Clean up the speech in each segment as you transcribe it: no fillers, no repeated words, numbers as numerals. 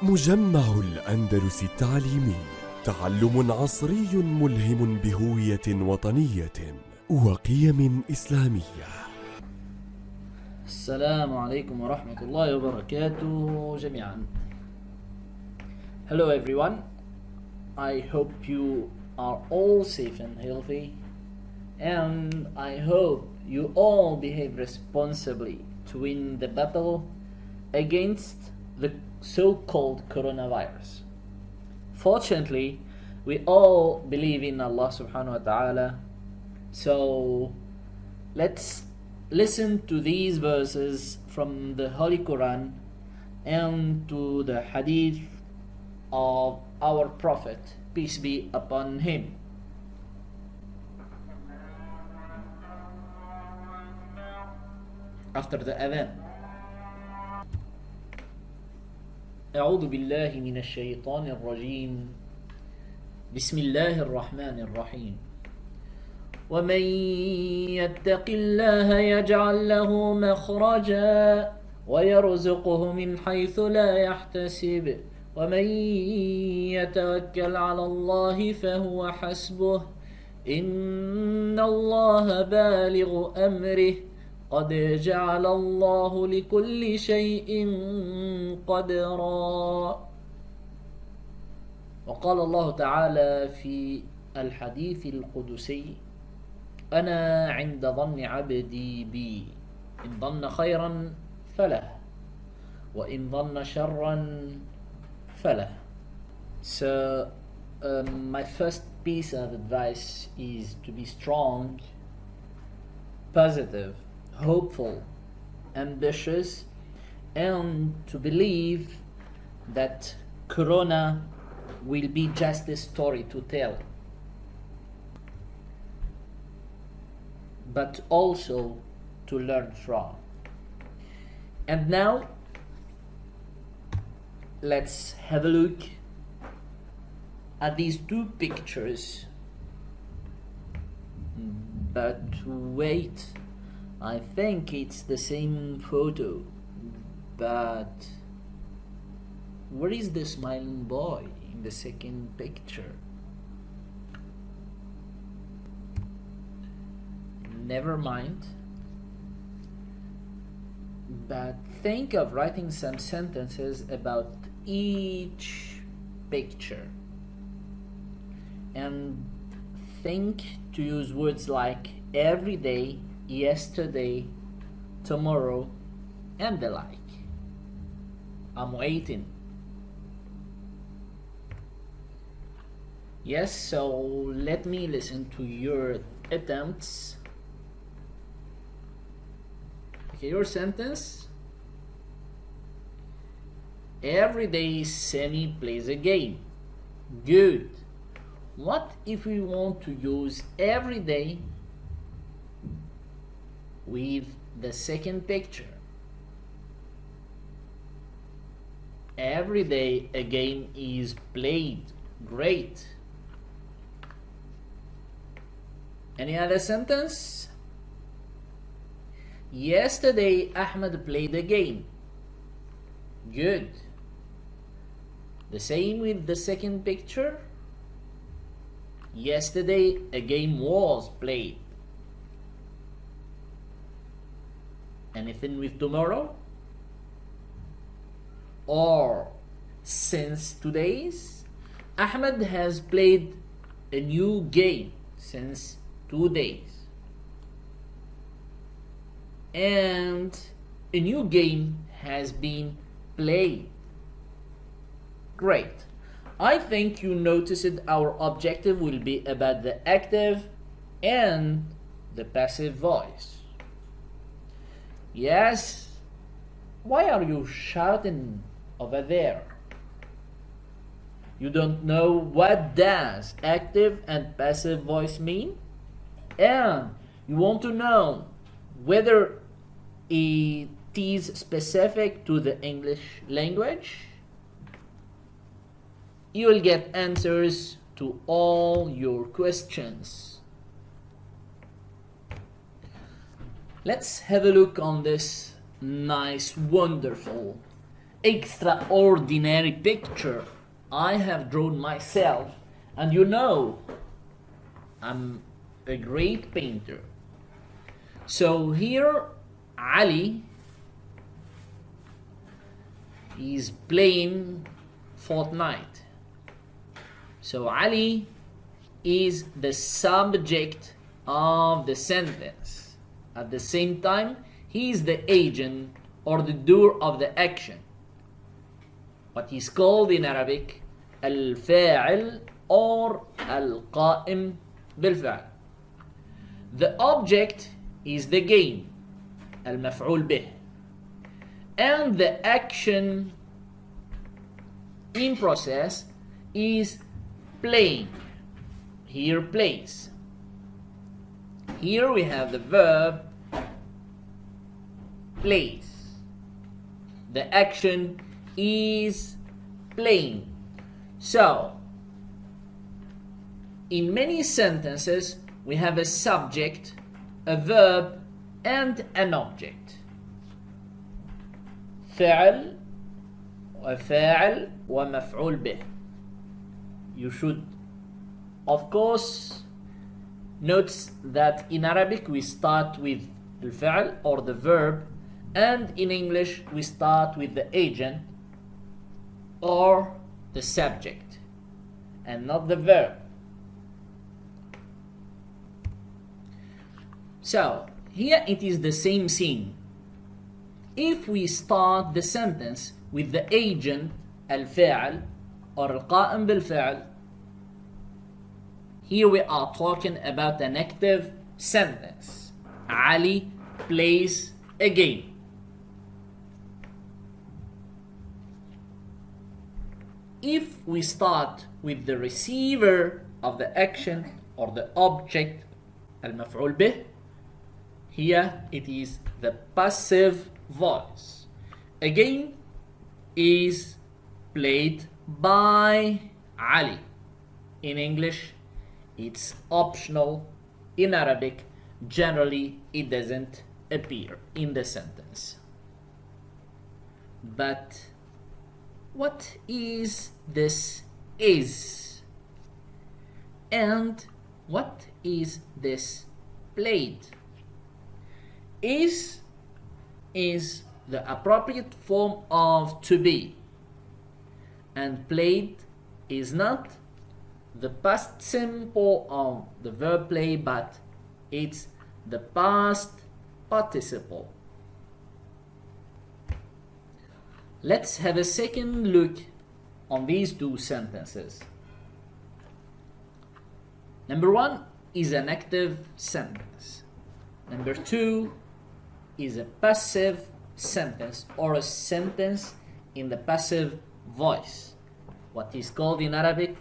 مجمع الأندلس التعليمي، تعلم عصري ملهم بهوية وطنية وقيم إسلامية. السلام عليكم ورحمة الله وبركاته جميعا. Hello everyone, I hope you are all safe and healthy, and I hope you all behave responsibly to win the battle against the so-called coronavirus. Fortunately, we all believe in Allah subhanahu wa ta'ala, so let's listen to these verses from the Holy Quran and to the hadith of our Prophet, peace be upon him. After the adhan. أعوذ بالله من الشيطان الرجيم. بسم الله الرحمن الرحيم. ومن يتق الله يجعل له مخرجا ويرزقه من حيث لا يحتسب ومن يتوكل على الله فهو حسبه إن الله بالغ أمره قد جعل الله لكل شيء قدرا. وقال الله تعالى في الحديث القدسي: أنا عند ظن عبدي بي إن ظن خيرا فله وإن ظن شرا فله. So my first piece of advice is to be strong, positive, hopeful, ambitious, and to believe that Corona will be just a story to tell, but also to learn from. And now let's have a look at these two pictures. But wait, I think it's the same photo, but where is the smiling boy in the second picture? Never mind, but think of writing some sentences about each picture, and think to use words like every day, yesterday, tomorrow, and the like. I'm waiting. Yes, so let me listen to your attempts. Okay, your sentence. Every day Sammy plays a game. Good. What if we want to use every day with the second picture? Every day a game is played. Great. Any other sentence? Yesterday Ahmed played a game. Good. The same with the second picture. Yesterday a game was played. Anything with tomorrow? Or since today's? Ahmed has played a new game since 2 days. And a new game has been played. Great. I think you noticed our objective will be about the active and the passive voice. Yes? Why are you shouting over there? You don't know what does active and passive voice mean? And you want to know whether it is specific to the English language? You will get answers to all your questions. Let's have a look on this nice, wonderful extraordinary picture I have drawn myself, and you know I'm a great painter. So here Ali is playing Fortnite. So Ali is the subject of the sentence. At the same time, he is the agent or the doer of the action. What is called in Arabic الفاعل or القائم بالفعل. The object is the game, المفعول به, and the action in process is playing. Here plays. Here we have the verb plays. The action is playing. So, in many sentences, we have a subject, a verb, and an object. فعل وفاعل ومفعول به. You should, of course, note that in Arabic we start with الفعل or the verb, and in English we start with the agent or the subject and not the verb. So here it is the same scene. If we start the sentence with the agent الفاعل or القائم بالفعل, here we are talking about an active sentence. Ali plays a game. If we start with the receiver of the action or the object المفعول به, here it is the passive voice. A game is played by Ali. In English, it's optional. In Arabic, generally it doesn't appear in the sentence. But what is this is? And what is this played? Is the appropriate form of to be, and played is not the past simple of the verb play, but it's the past participle. Let's have a second look on these two sentences. Number one is an active sentence. Number two is a passive sentence or a sentence in the passive voice. What is called in Arabic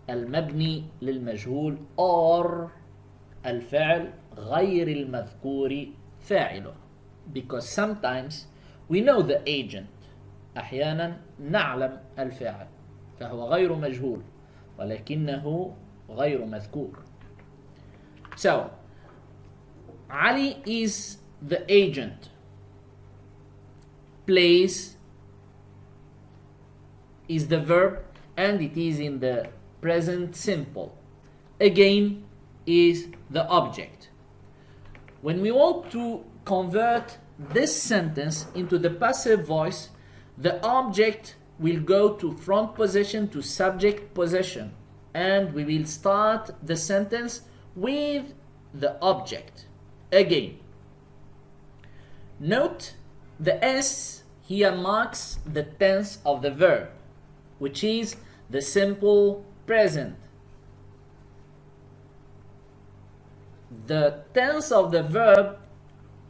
المبني للمجهول or الفعل غير المذكور فاعله. Because sometimes we know the agent. أحيانا نعلم الفاعل فهو غير مجهول ولكنه غير مذكور. So Ali is the agent. Plays is the verb and it is in the present simple. Again is the object. When we want to convert this sentence into the passive voice, the object will go to front position to subject position, and we will start the sentence with the object. Again, note the S here marks the tense of the verb, which is the simple present. The tense of the verb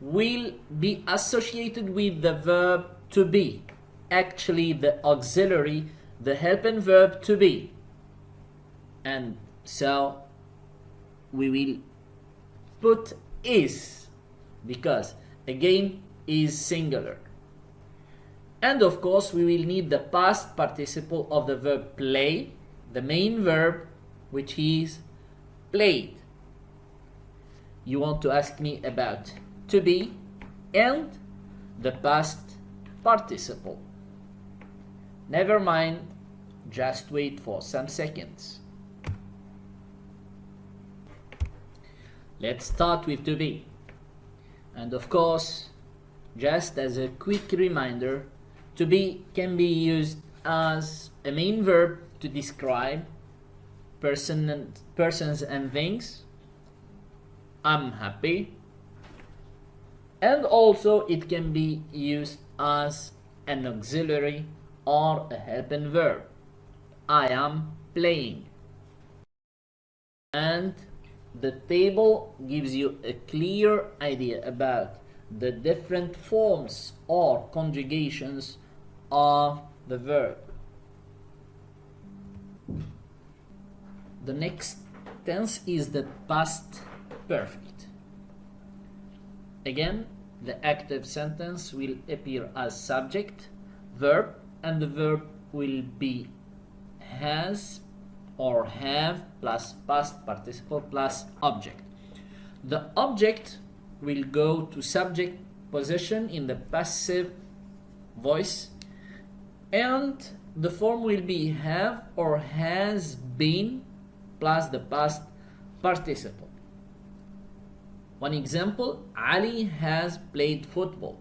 will be associated with the verb to be, actually the auxiliary, the helping verb to be. And so we will put is, because again is singular. And of course we will need the past participle of the verb play, the main verb, which is played. You want to ask me about to be and the past participle. Never mind, just wait for some seconds. Let's start with to be. And of course, just as a quick reminder, to be can be used as a main verb to describe persons and things. I'm happy. And also it can be used as an auxiliary or a helping verb. I am playing. And the table gives you a clear idea about the different forms or conjugations of the verb. The next tense is the past perfect. Again, the active sentence will appear as subject, verb, and the verb will be has or have plus past participle plus object. The object will go to subject position in the passive voice, and the form will be have or has been plus the past participle. One example, Ali has played football.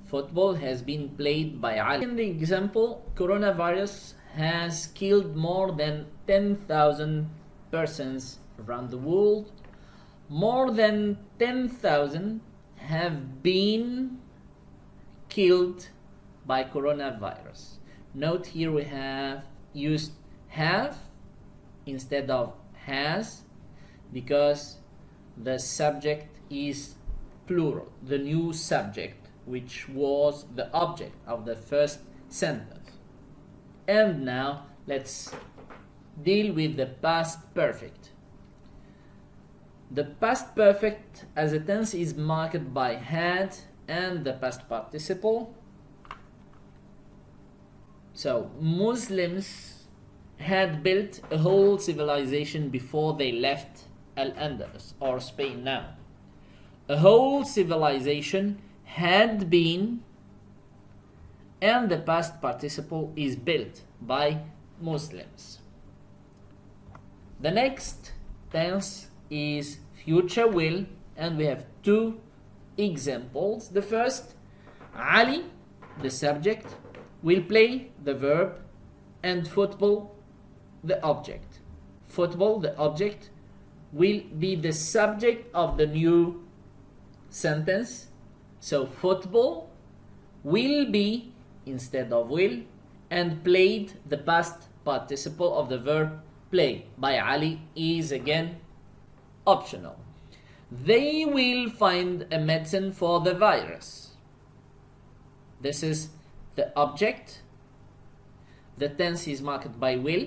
Football has been played by Ali. In the example, coronavirus has killed more than 10,000 persons around the world. More than 10,000 have been killed by coronavirus. Note here we have used have instead of has because the subject is plural, the new subject, which was the object of the first sentence. And now let's deal with the past perfect. The past perfect as a tense is marked by had and the past participle. So Muslims had built a whole civilization before they left Al-Andalus or Spain now. A whole civilization had been, and the past participle is built by Muslims. The next tense is future will, and we have two examples. The first, Ali, the subject, will play, the verb, and football, the object. Football, the object, will be the subject of the new sentence. So football will be instead of will, and played, the past participle of the verb play by Ali, is again optional. They will find a medicine for the virus. This is the object. The tense is marked by will,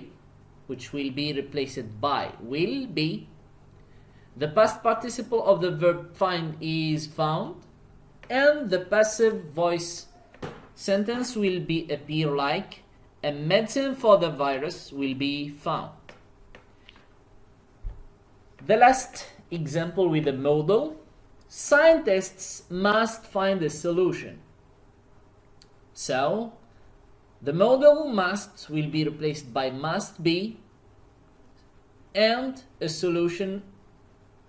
which will be replaced by will be. The past participle of the verb find is found, and the passive voice sentence will be appear like a medicine for the virus will be found. The last example with the modal, scientists must find a solution. So the modal must will be replaced by must be, and a solution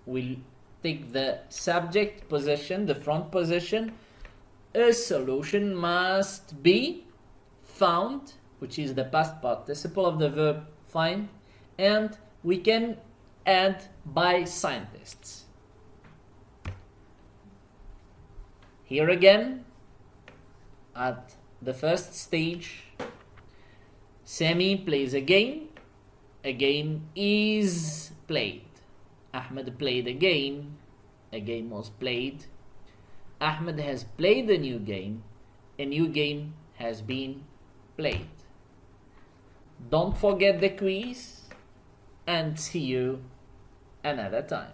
will take the subject position, the front position. A solution must be found, which is the past participle of the verb find, and we can add by scientists. Here again, at the first stage, Sami plays a game. A game is played. Ahmed played a game was played. Ahmed has played a new game has been played. Don't forget the quiz, and see you another time.